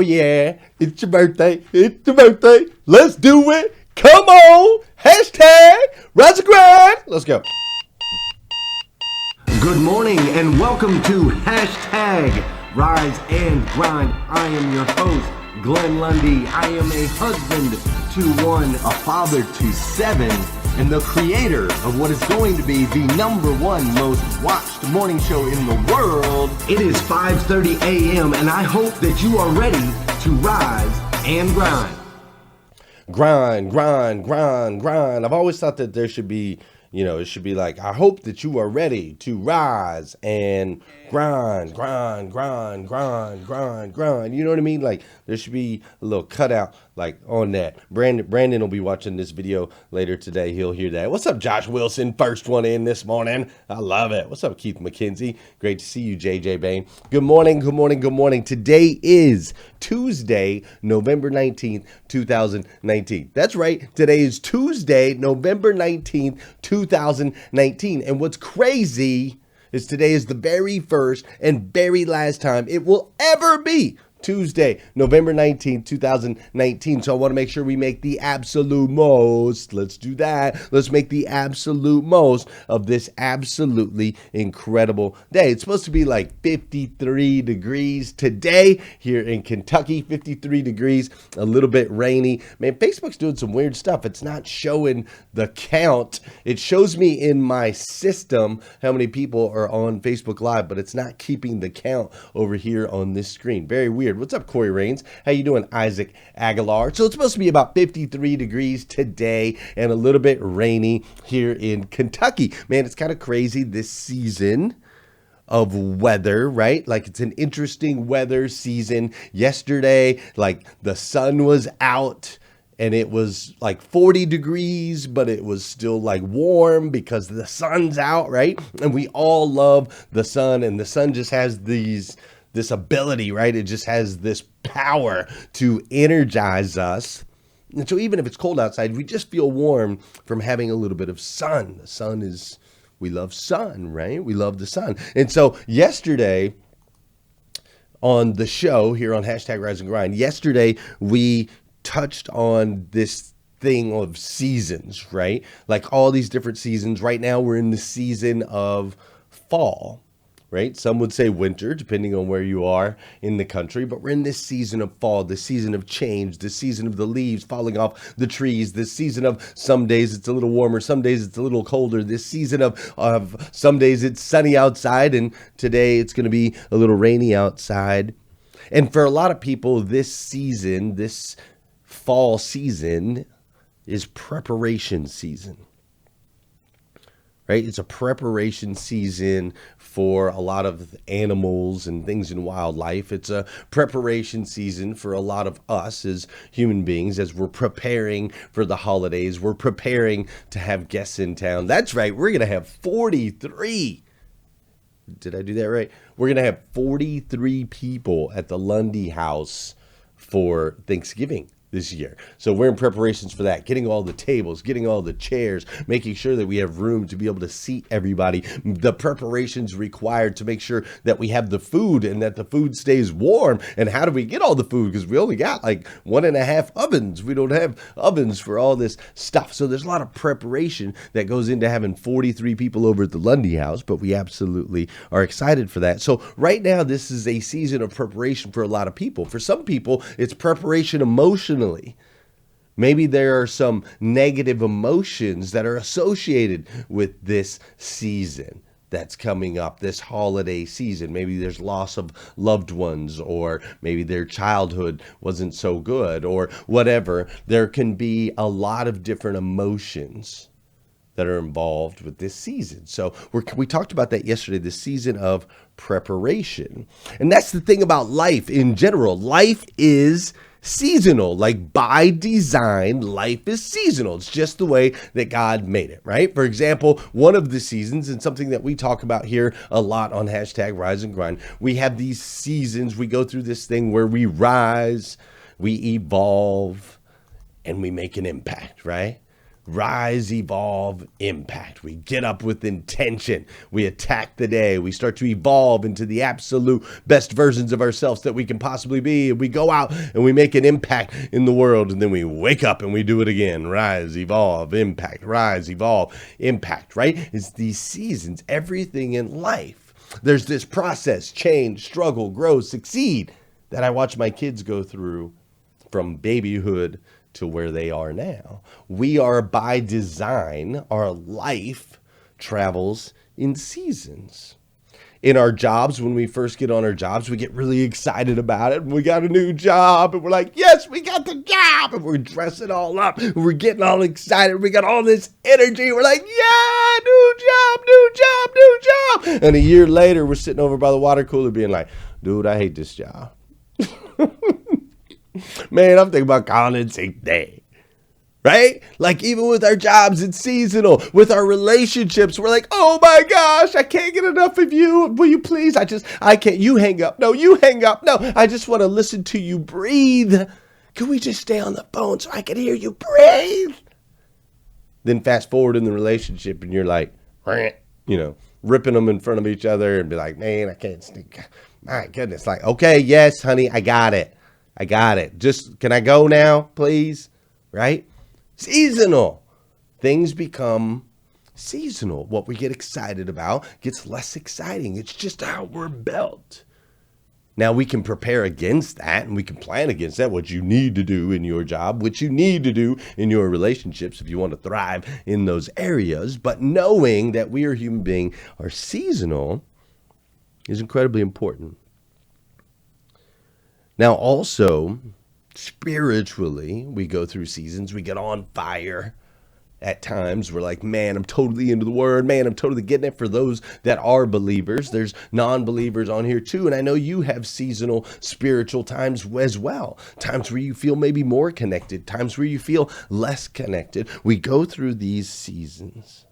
Yeah, it's your birthday. It's your birthday. Let's do it. Come on. Hashtag Rise and Grind. Let's go. Good morning and welcome to Hashtag Rise and Grind. I am your host, Glenn Lundy. I am a husband to one, a father to seven, and the creator of what is going to be the #1 most watched morning show in the world. It is 5:30 a.m. and I hope that you are ready to rise and grind. Grind, grind, grind, grind. I've always thought that there should be, it should be like, I hope that you are ready to rise and grind, grind, grind, grind, grind, grind. You know what I mean? Like there should be a little cutout like on that. Brandon will be watching this video later today. He'll hear that. What's up, Josh Wilson? First one in this morning. I love it. What's up, Keith McKenzie? Great to see you, JJ Bain. Good morning, good morning, good morning. Today is Tuesday, November 19th, 2019. That's right. Today is Tuesday, November 19th, 2019. And what's crazy is today is the very first and very last time it will ever be Tuesday, November 19th, 2019. So I want to make sure we make the absolute most. Let's do that. Let's make the absolute most of this absolutely incredible day. It's supposed to be like 53 degrees today here in Kentucky, 53 degrees, a little bit rainy. Man, Facebook's doing some weird stuff. It's not showing the count. It shows me in my system how many people are on Facebook Live, but it's not keeping the count over here on this screen. Very weird. What's up, Corey Rains? How you doing, Isaac Aguilar? So it's supposed to be about 53 degrees today and a little bit rainy here in Kentucky. Man, it's kind of crazy this season of weather, right? Like it's an interesting weather season. Yesterday, like the sun was out and it was like 40 degrees, but it was still like warm because the sun's out, right? And we all love the sun, and the sun just has this ability, right? It just has this power to energize us. And so even if it's cold outside, we just feel warm from having a little bit of sun. The sun is, we love sun, right? We love the sun. And so yesterday on the show here on Hashtag Rise and Grind, yesterday we touched on this thing of seasons, right? Like all these different seasons. Right now we're in the season of fall, right? Some would say winter, depending on where you are in the country, but we're in this season of fall, the season of change, the season of the leaves falling off the trees, this season of some days it's a little warmer, some days it's a little colder, this season of some days it's sunny outside, and today it's going to be a little rainy outside. And for a lot of people, this season, this fall season is preparation season. Right? It's a preparation season for a lot of animals and things in wildlife. It's a preparation season for a lot of us as human beings as we're preparing for the holidays. We're preparing to have guests in town. That's right. We're going to have 43. Did I do that right? We're going to have 43 people at the Lundy House for Thanksgiving this year. So we're in preparations for that, getting all the tables, getting all the chairs, making sure that we have room to be able to seat everybody, the preparations required to make sure that we have the food and that the food stays warm. And how do we get all the food? Because we only got like 1.5 ovens. We don't have ovens for all this stuff. So there's a lot of preparation that goes into having 43 people over at the Lundy House, but we absolutely are excited for that. So right now, this is a season of preparation for a lot of people. For some people, it's preparation emotionally. Maybe there are some negative emotions that are associated with this season that's coming up, this holiday season. Maybe there's loss of loved ones, or maybe their childhood wasn't so good, or whatever. There can be a lot of different emotions that are involved with this season. So we talked about that yesterday, the season of preparation. And that's the thing about life in general. Life is seasonal. Like by design, life is seasonal. It's just the way that God made it, right? For example, one of the seasons, and something that we talk about here a lot on Hashtag Rise and Grind, we have these seasons. We go through this thing where we rise, we evolve, and we make an impact, right? Rise, evolve, impact. We get up with intention. We attack the day. We start to evolve into the absolute best versions of ourselves that we can possibly be. And we go out and we make an impact in the world. And then we wake up and we do it again. Rise, evolve, impact. Rise, evolve, impact, right? It's these seasons, everything in life. There's this process, change, struggle, grow, succeed that I watch my kids go through from babyhood to where they are now. We are by design, our life travels in seasons. In our jobs, when we first get on our jobs, we get really excited about it. We got a new job and we're like, yes, we got the job. And we're dressing all up. And we're getting all excited. We got all this energy. We're like, yeah, new job, new job, new job. And a year later, we're sitting over by the water cooler being like, dude, I hate this job. Man, I'm thinking about calling in sick day, right? Like even with our jobs, it's seasonal. With our relationships, we're like, oh my gosh, I can't get enough of you. Will you please? I can't. You hang up. No, you hang up. No, I just want to listen to you breathe. Can we just stay on the phone so I can hear you breathe? Then fast forward in the relationship and you're like, ripping them in front of each other and be like, man, I can't sneak. My goodness. Like, okay, yes, honey, I got it. Just, can I go now, please? Right? Seasonal. Things become seasonal. What we get excited about gets less exciting. It's just how we're built. Now we can prepare against that and we can plan against that, what you need to do in your job, what you need to do in your relationships if you want to thrive in those areas. But knowing that we are human beings are seasonal is incredibly important. Now, also, spiritually, we go through seasons. We get on fire at times. We're like, man, I'm totally into the word. Man, I'm totally getting it. For those that are believers, there's non-believers on here too. And I know you have seasonal spiritual times as well. Times where you feel maybe more connected. Times where you feel less connected. We go through these seasons.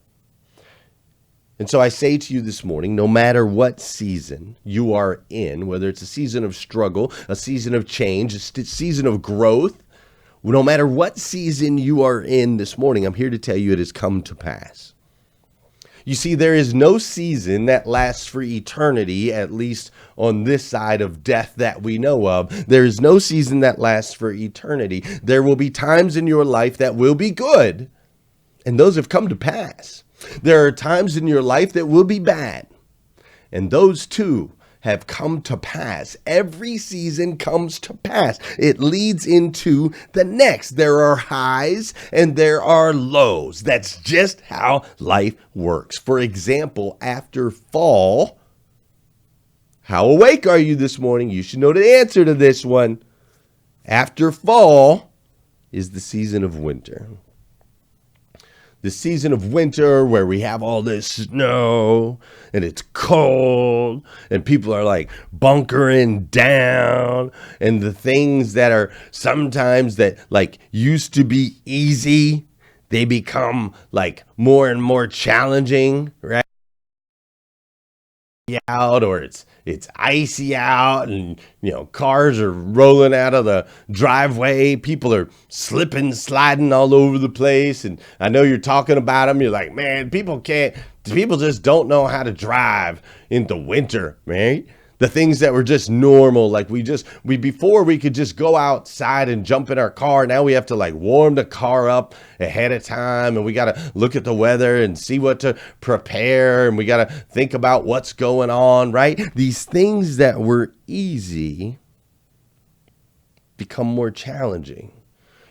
And so I say to you this morning, no matter what season you are in, whether it's a season of struggle, a season of change, a season of growth, no matter what season you are in this morning, I'm here to tell you it has come to pass. You see, there is no season that lasts for eternity, at least on this side of death that we know of. There is no season that lasts for eternity. There will be times in your life that will be good, and those have come to pass. There are times in your life that will be bad, and those too have come to pass. Every season comes to pass. It leads into the next. There are highs and there are lows. That's just how life works. For example, after fall, how awake are you this morning? You should know the answer to this one. After fall is the season of winter. The season of winter where we have all this snow and it's cold and people are like bunkering down, and the things that are sometimes that like used to be easy, they become like more and more challenging, right? Out, or it's icy out, and cars are rolling out of the driveway, people are slipping, sliding all over the place. And I know you're talking about them, you're like, man, people just don't know how to drive in the winter, right? The things that were just normal, like before we could just go outside and jump in our car. Now we have to like warm the car up ahead of time, and we got to look at the weather and see what to prepare, and we got to think about what's going on, right? These things that were easy become more challenging.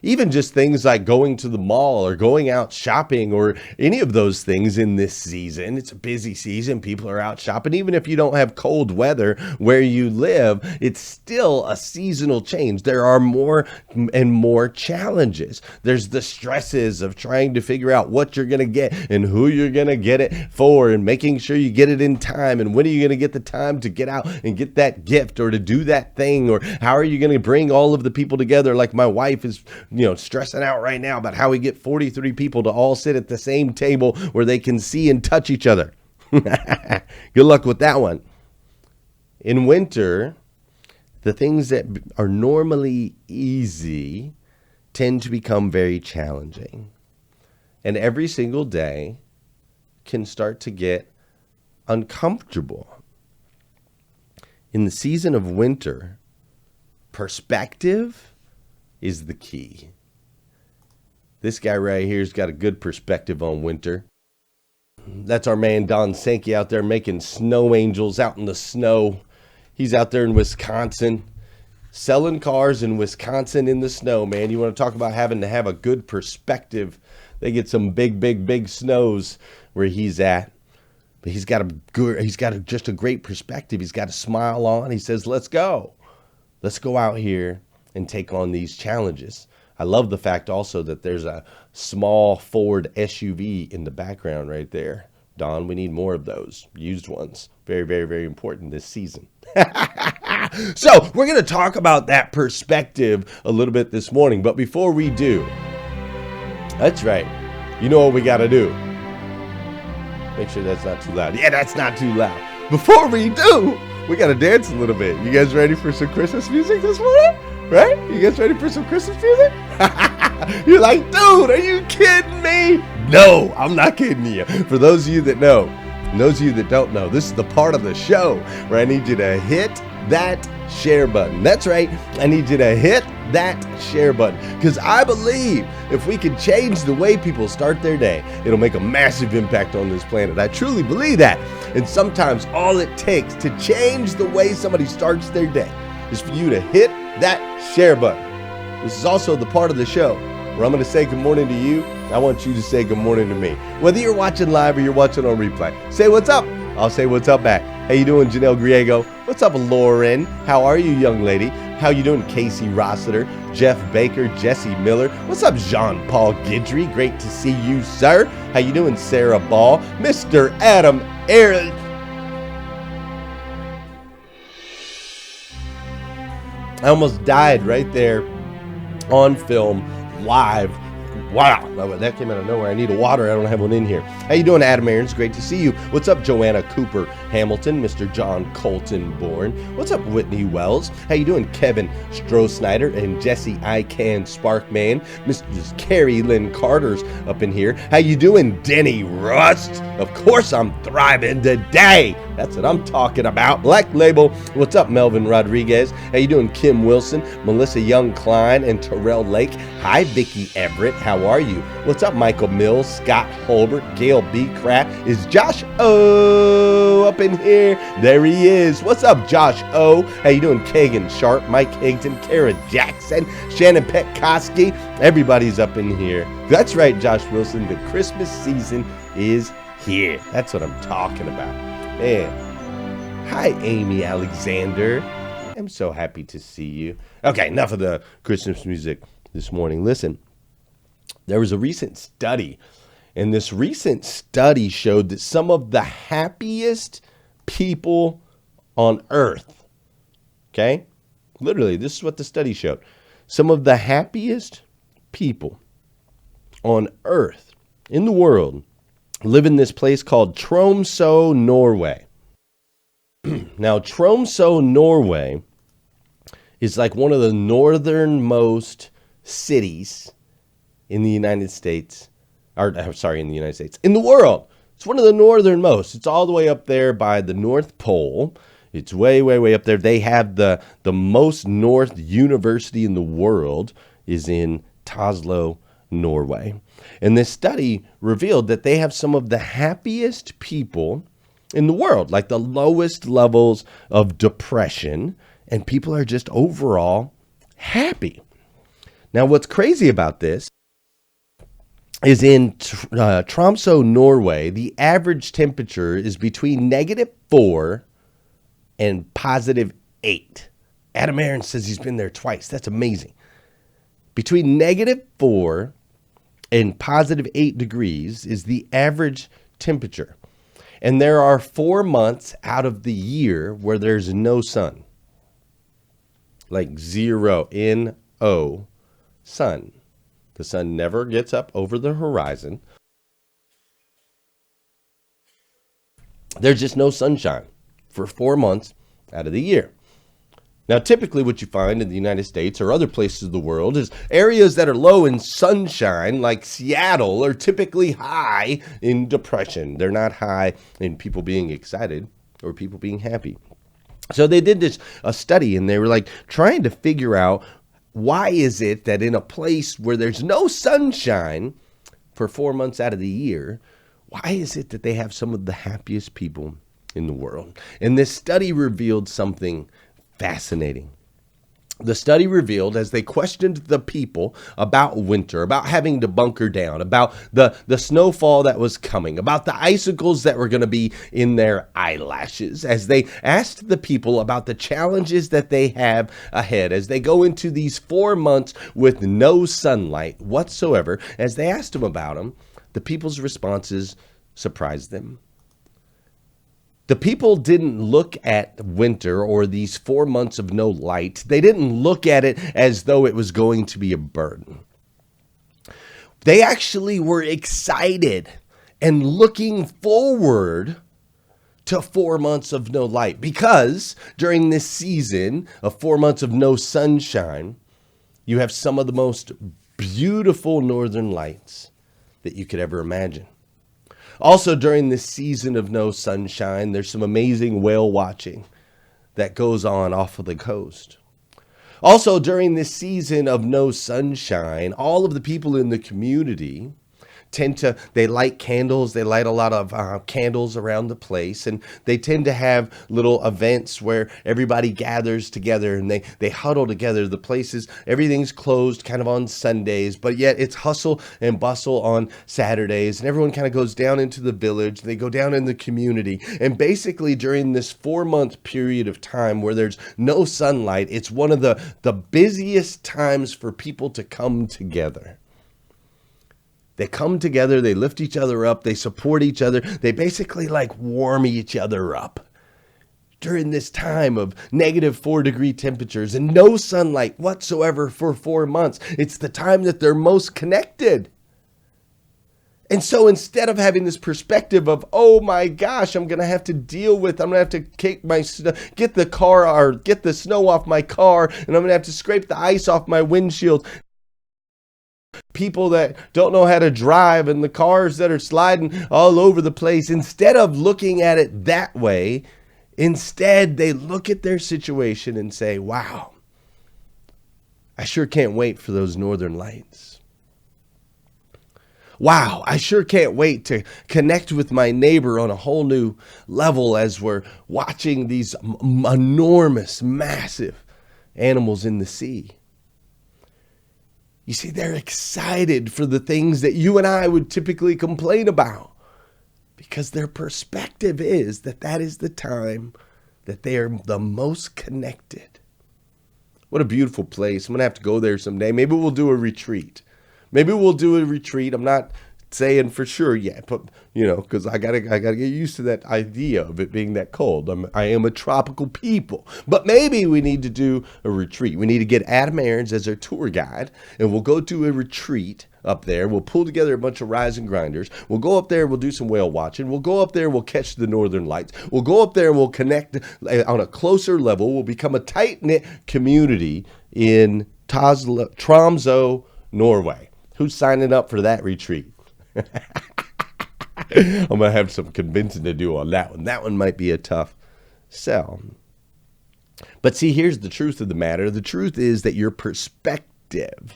Even just things like going to the mall or going out shopping or any of those things in this season. It's a busy season. People are out shopping. Even if you don't have cold weather where you live, it's still a seasonal change. There are more and more challenges. There's the stresses of trying to figure out what you're going to get and who you're going to get it for, and making sure you get it in time. And when are you going to get the time to get out and get that gift or to do that thing? Or how are you going to bring all of the people together? Like my wife is stressing out right now about how we get 43 people to all sit at the same table where they can see and touch each other. Good luck with that one. In winter, the things that are normally easy tend to become very challenging. And every single day can start to get uncomfortable. In the season of winter, perspective is the key. This guy right here's got a good perspective on winter. That's our man Don Sankey out there making snow angels out in the snow. He's out there in Wisconsin, selling cars in Wisconsin in the snow, man. You want to talk about having to have a good perspective. They get some big snows where he's at. But he's got just a great perspective. He's got a smile on. He says, let's go. Let's go out here and take on these challenges. I love the fact also that there's a small Ford SUV in the background right there. Don, we need more of those used ones. Very important this season. So we're going to talk about that perspective a little bit this morning. But before we do, that's right. You know what we got to do. Make sure that's not too loud. Yeah, that's not too loud. Before we do, we got to dance a little bit. You guys ready for some Christmas music this morning? Right? You guys ready for some Christmas music? You're like, dude, are you kidding me? No, I'm not kidding you. For those of you that know, and those of you that don't know, this is the part of the show where I need you to hit that share button. That's right. I need you to hit that share button because I believe if we can change the way people start their day, it'll make a massive impact on this planet. I truly believe that. And sometimes all it takes to change the way somebody starts their day is for you to hit that share button. This is also the part of the show where I'm going to say good morning to you. I want you to say good morning to me. Whether you're watching live or you're watching on replay, say what's up. I'll say what's up back. How you doing, Janelle Griego? What's up, Lauren? How are you, young lady? How you doing, Casey Rossiter, Jeff Baker, Jesse Miller? What's up, Jean-Paul Guidry? Great to see you, sir. How you doing, Sarah Ball? Mr. Adam Aaron. I almost died right there on film, live. Wow, that came out of nowhere. I need a water. I don't have one in here. How you doing, Adam Aarons? Great to see you. What's up, Joanna Cooper Hamilton, Mr. John Colton Bourne? What's up, Whitney Wells? How you doing, Kevin Stroh-Snyder and Jesse I Can Sparkman? Mrs. Carrie Lynn Carter's up in here. How you doing, Denny Rust? Of course I'm thriving today. That's what I'm talking about. Black Label. What's up, Melvin Rodriguez? How you doing, Kim Wilson, Melissa Young Klein, and Terrell Lake? Hi, Vicki Everett. How are you? What's up, Michael Mills, Scott Holbert, Gail B. Kraft? Is Josh O up in here? There he is. What's up, Josh O? How you doing, Kagan Sharp, Mike Higton, Kara Jackson, Shannon Petkoski? Everybody's up in here. That's right, Josh Wilson. The Christmas season is here. That's what I'm talking about. Man. Hi, Amy Alexander. I'm so happy to see you. Okay, enough of the Christmas music this morning. Listen, there was a recent study, and this recent study showed that some of the happiest people on earth, okay? Literally, this is what the study showed. Some of the happiest people on earth, in the world, live in this place called Tromsø, Norway. Now, Tromsø, Norway is like one of the northernmost cities in the United States, in the world. It's one of the northernmost. It's all the way up there by the North Pole. It's way up there. They have the most north university in the world is in Oslo, Norway. And this study revealed that they have some of the happiest people in the world, like the lowest levels of depression, and people are just overall happy. Now, what's crazy about this is in Tromsø, Norway, the average temperature is between -4 and +8. Adam Aaron says he's been there twice. That's amazing. Between -4 and +8 degrees is the average temperature. And there are 4 months out of the year where there's no sun. Like 0, N-O, sun. The sun never gets up over the horizon. There's just no sunshine for 4 months out of the year. Now, typically what you find in the United States or other places of the world is areas that are low in sunshine, like Seattle, are typically high in depression. They're not high in people being excited or people being happy. So they did a study, and they were like trying to figure out, why is it that in a place where there's no sunshine for 4 months out of the year, why is it that they have some of the happiest people in the world? And this study revealed something fascinating. The study revealed, as they questioned the people about winter, about having to bunker down, about the snowfall that was coming, about the icicles that were going to be in their eyelashes, as they asked the people about the challenges that they have ahead, as they go into these 4 months with no sunlight whatsoever, as they asked them about them, the people's responses surprised them. The people didn't look at winter or these 4 months of no light. They didn't look at it as though it was going to be a burden. They actually were excited and looking forward to 4 months of no light, because during this season of 4 months of no sunshine, you have some of the most beautiful northern lights that you could ever imagine. Also, during this season of no sunshine, there's some amazing whale watching that goes on off of the coast. Also, during this season of no sunshine, all of the people in the community they light candles. They light a lot of candles around the place, and they tend to have little events where everybody gathers together and they huddle together. The places, everything's closed kind of on Sundays, but yet it's hustle and bustle on Saturdays, and everyone kind of goes down into the village. They go down in the community, and basically during this 4-month period of time where there's no sunlight, it's one of the busiest times for people to come together. They come together, they lift each other up, they support each other, they basically like warm each other up. During this time of -4-degree temperatures and no sunlight whatsoever for 4 months, it's the time that they're most connected. And so instead of having this perspective of, oh my gosh, I'm going to have to get the car or get the snow off my car, and I'm going to have to scrape the ice off my windshield. People that don't know how to drive and the cars that are sliding all over the place, instead of looking at it that way, instead they look at their situation and say, wow, I sure can't wait for those northern lights. Wow, I sure can't wait to connect with my neighbor on a whole new level as we're watching these enormous, massive animals in the sea. You see, they're excited for the things that you and I would typically complain about, because their perspective is that is the time that they are the most connected. What a beautiful place. I'm going to have to go there someday. Maybe we'll do a retreat. I'm not saying for sure yet, but because I gotta get used to that idea of it being that cold. I am a tropical people, but maybe we need to do a retreat. We need to get Adam Aarons as our tour guide, and we'll go to a retreat up there. We'll pull together a bunch of Rise and Grinders. We'll go up there. We'll do some whale watching. We'll go up there. We'll catch the northern lights. We'll go up there and we'll connect on a closer level. We'll become a tight-knit community in Tromsø, Norway. Who's signing up for that retreat? I'm going to have some convincing to do on that one. That one might be a tough sell. But see, here's the truth of the matter. The truth is that your perspective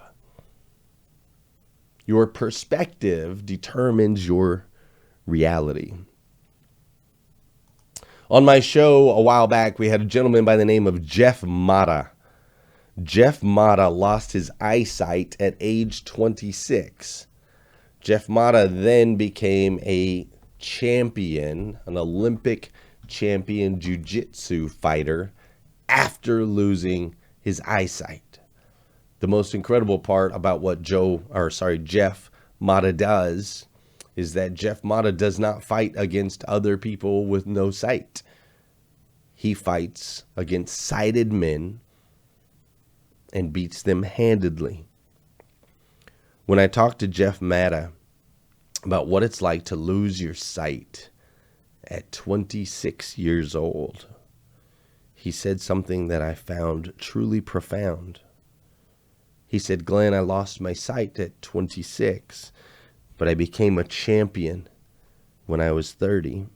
determines your reality. On my show a while back, we had a gentleman by the name of Jeff Mata. Jeff Mata lost his eyesight at age 26. Jeff Mata then became a champion, an Olympic champion jiu-jitsu fighter after losing his eyesight. The most incredible part about what Jeff Mata does is that Jeff Mata does not fight against other people with no sight. He fights against sighted men and beats them handedly. When I talked to Jeff Mata about what it's like to lose your sight at 26 years old, he said something that I found truly profound. He said, Glenn, I lost my sight at 26, but I became a champion when I was 30.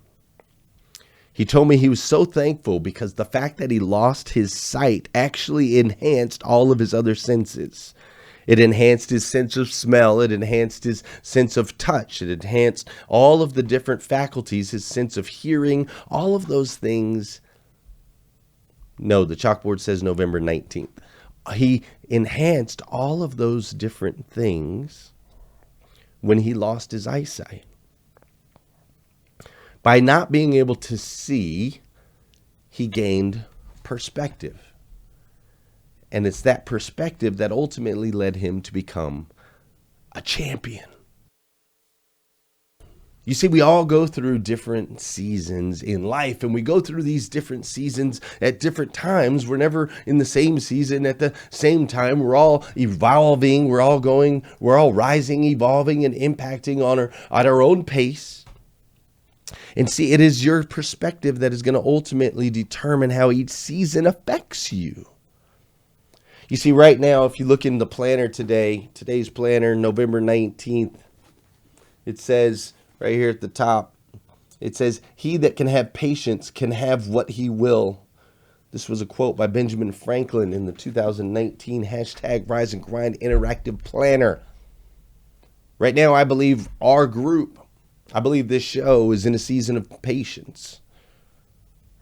He told me he was so thankful because the fact that he lost his sight actually enhanced all of his other senses. It enhanced his sense of smell. It enhanced his sense of touch. It enhanced all of the different faculties, his sense of hearing, all of those things. No, the chalkboard says November 19th. He enhanced all of those different things when he lost his eyesight. By not being able to see, he gained perspective. And it's that perspective that ultimately led him to become a champion. You see, we all go through different seasons in life, and we go through these different seasons at different times. We're never in the same season at the same time. We're all evolving. We're all rising, evolving, and impacting at our own pace. And see, it is your perspective that is going to ultimately determine how each season affects you. You see, right now, if you look in the planner today's planner, November 19th, it says right here at the top, it says, he that can have patience can have what he will. This was a quote by Benjamin Franklin in the 2019 hashtag Rise and Grind Interactive Planner. Right now, I believe this show is in a season of patience.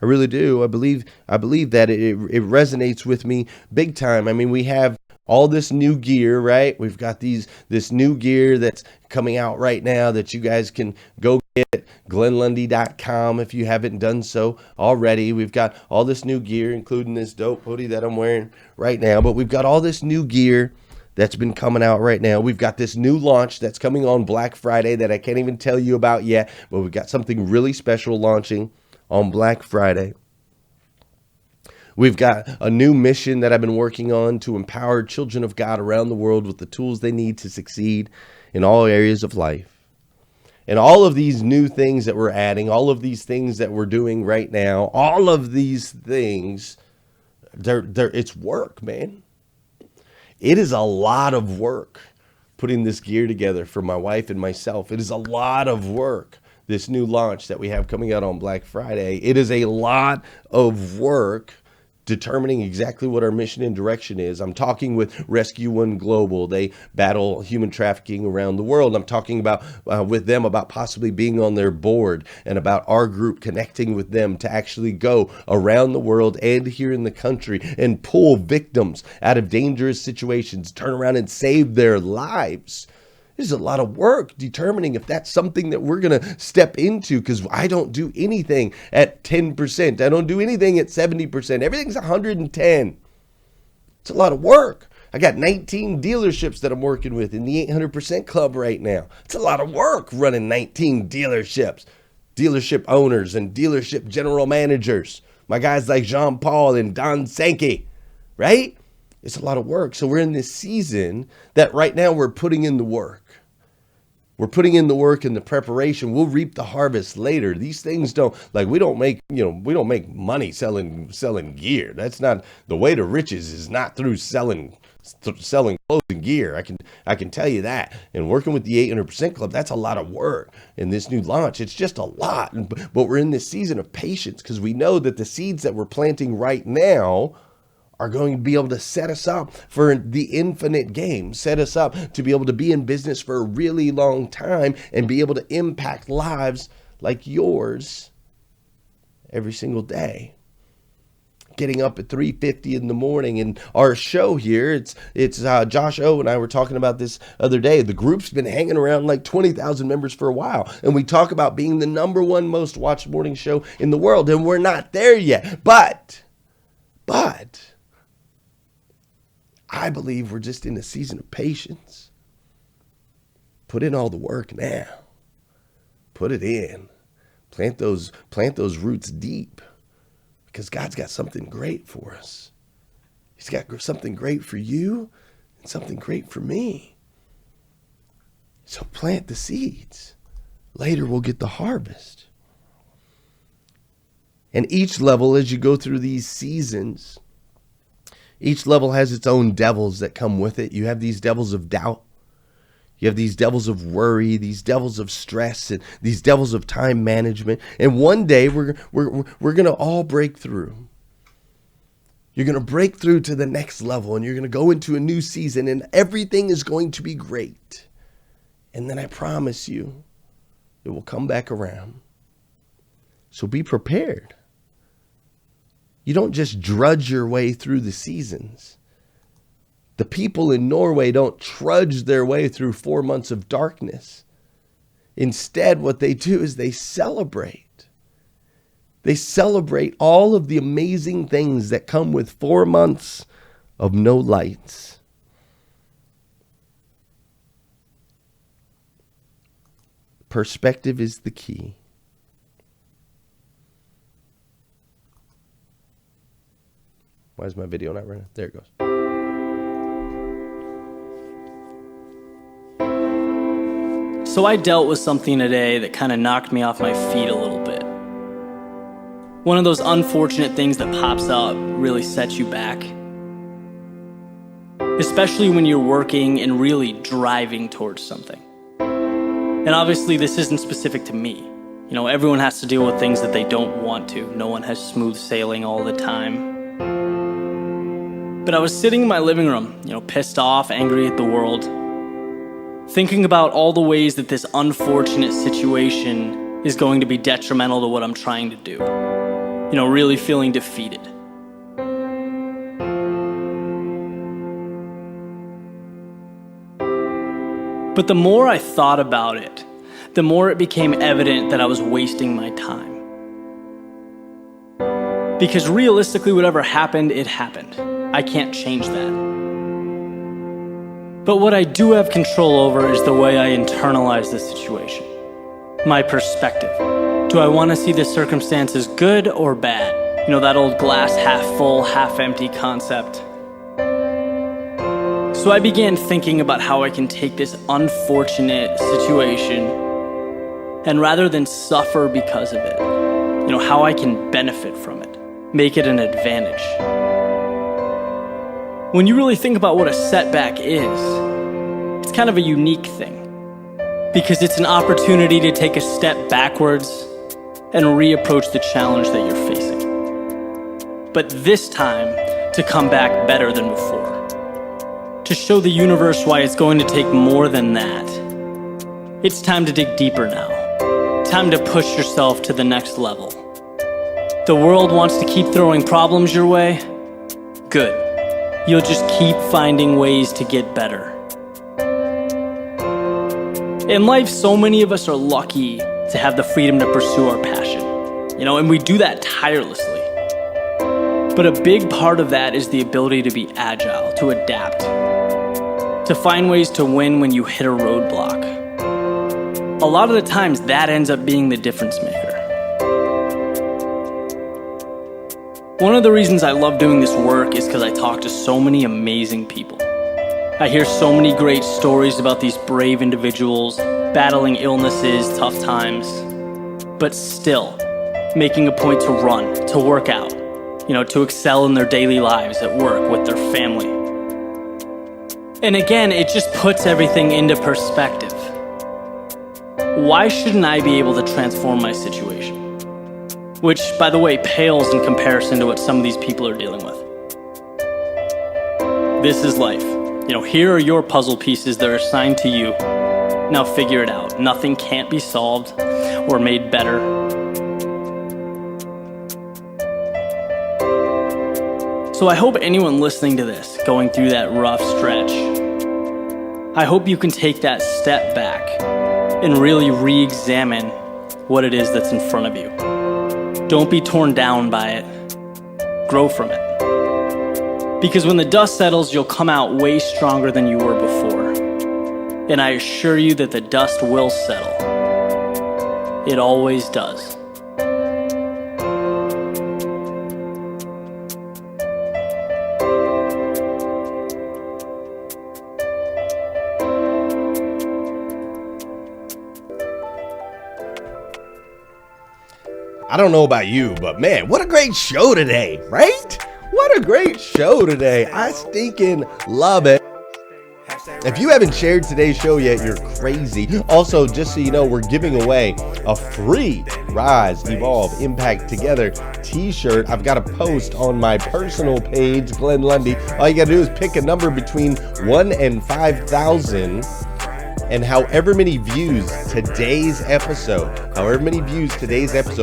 I really do. I believe that it resonates with me big time. I mean, we have all this new gear, right? We've got this new gear that's coming out right now that you guys can go get GlennLundy.com if you haven't done so already. We've got all this new gear, including this dope hoodie that I'm wearing right now. But we've got all this new gear that's been coming out right now. We've got this new launch that's coming on Black Friday that I can't even tell you about yet. But we've got something really special launching on Black Friday. We've got a new mission that I've been working on to empower children of God around the world with the tools they need to succeed in all areas of life. And all of these new things that we're adding, all of these things that we're doing right now, all of these things, it's work, man. It is a lot of work putting this gear together for my wife and myself. It is a lot of work. This new launch that we have coming out on Black Friday. It is a lot of work determining exactly what our mission and direction is. I'm talking with Rescue One Global. They battle human trafficking around the world. I'm talking about with them about possibly being on their board and about our group connecting with them to actually go around the world and here in the country and pull victims out of dangerous situations, turn around and save their lives. There's a lot of work determining if that's something that we're going to step into, because I don't do anything at 10%. I don't do anything at 70%. Everything's 110. It's a lot of work. I got 19 dealerships that I'm working with in the 800% club right now. It's a lot of work running 19 dealerships, dealership owners and dealership general managers. My guys like Jean Paul and Don Sankey, right? It's a lot of work. So we're in this season that right now we're putting in the work. We're putting in the work and the preparation. We'll reap the harvest later. These things we don't make money selling gear. That's not the way to riches, is not through selling clothes and gear. I can tell you that. And working with the 800% club, that's a lot of work. In this new launch, it's just a lot. But we're in this season of patience because we know that the seeds that we're planting right now are going to be able to set us up for the infinite game, set us up to be able to be in business for a really long time and be able to impact lives like yours every single day. Getting up at 3:50 in the morning, and our show here, it's Josh O and I were talking about this other day. The group's been hanging around like 20,000 members for a while, and we talk about being the #1 most watched morning show in the world, and we're not there yet, but I believe we're just in a season of patience. Put in all the work now. Put it in. Plant those roots deep, because God's got something great for us. He's got something great for you and something great for me. So plant the seeds. Later we'll get the harvest. And each level, as you go through these seasons, each level has its own devils that come with it. You have these devils of doubt. You have these devils of worry, these devils of stress, and these devils of time management. And one day we're going to all break through. You're going to break through to the next level, and you're going to go into a new season, and everything is going to be great. And then I promise you, it will come back around. So be prepared. You don't just drudge your way through the seasons. The people in Norway don't trudge their way through 4 months of darkness. Instead, what they do is they celebrate. They celebrate all of the amazing things that come with 4 months of no lights. Perspective is the key. Why is my video not running? There it goes. So I dealt with something today that kind of knocked me off my feet a little bit. One of those unfortunate things that pops up really sets you back. Especially when you're working and really driving towards something. And obviously this isn't specific to me. You know, everyone has to deal with things that they don't want to. No one has smooth sailing all the time. But I was sitting in my living room, pissed off, angry at the world, thinking about all the ways that this unfortunate situation is going to be detrimental to what I'm trying to do. Really feeling defeated. But the more I thought about it, the more it became evident that I was wasting my time. Because realistically, whatever happened, it happened. I can't change that. But what I do have control over is the way I internalize the situation. My perspective. Do I want to see the circumstances good or bad? That old glass half full, half empty concept. So I began thinking about how I can take this unfortunate situation and rather than suffer because of it, how I can benefit from it, make it an advantage. When you really think about what a setback is, it's kind of a unique thing because it's an opportunity to take a step backwards and reapproach the challenge that you're facing. But this time, to come back better than before. To show the universe why it's going to take more than that. It's time to dig deeper now. Time to push yourself to the next level. The world wants to keep throwing problems your way? Good. You'll just keep finding ways to get better. In life, so many of us are lucky to have the freedom to pursue our passion. And we do that tirelessly. But a big part of that is the ability to be agile, to adapt, to find ways to win when you hit a roadblock. A lot of the times, that ends up being the difference maker. One of the reasons I love doing this work is because I talk to so many amazing people. I hear so many great stories about these brave individuals battling illnesses, tough times, but still making a point to run, to work out, to excel in their daily lives at work with their family. And again, it just puts everything into perspective. Why shouldn't I be able to transform my situation? Which, by the way, pales in comparison to what some of these people are dealing with. This is life. Here are your puzzle pieces that are assigned to you. Now figure it out. Nothing can't be solved or made better. So I hope anyone listening to this, going through that rough stretch, I hope you can take that step back and really re-examine what it is that's in front of you. Don't be torn down by it. Grow from it. Because when the dust settles, you'll come out way stronger than you were before. And I assure you that the dust will settle. It always does. I don't know about you, but man, what a great show today, right? What a great show today. I stinking love it. If you haven't shared today's show yet, you're crazy. Also, just so you know, we're giving away a free Rise, Evolve, Impact Together t-shirt. I've got a post on my personal page, Glenn Lundy. All you got to do is pick a number between 1 and 5,000. And however many views today's episode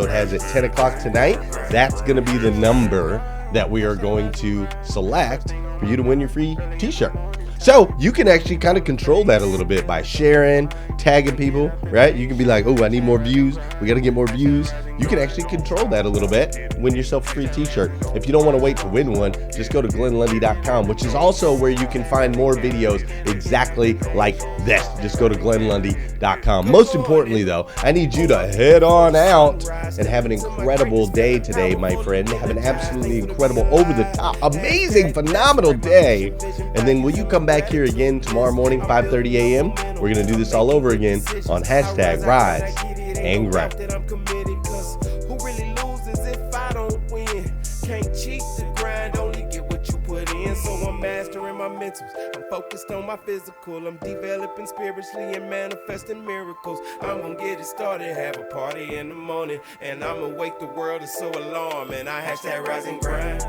has at 10 o'clock tonight, that's going to be the number that we are going to select for you to win your free t-shirt. So you can actually kind of control that a little bit by sharing, tagging people, right? You can be like, oh, I need more views. We got to get more views. You can actually control that a little bit. Win yourself a free t-shirt. If you don't want to wait to win one, just go to GlennLundy.com, which is also where you can find more videos exactly like this. Just go to GlennLundy.com. Most importantly, though, I need you to head on out and have an incredible day today, my friend. Have an absolutely incredible, over-the-top, amazing, phenomenal day. And then will you come back here again tomorrow morning, 5:30 a.m.? We're going to do this all over again on hashtag Rise and Grind. Who really loses if I don't win? Can't cheat the grind, only get what you put in. So I'm mastering my mentals, I'm focused on my physical, I'm developing spiritually and manifesting miracles. I'm gonna get it started, have a party in the morning, and I'ma wake the world, is so alarming. I hashtag Rise and Grind.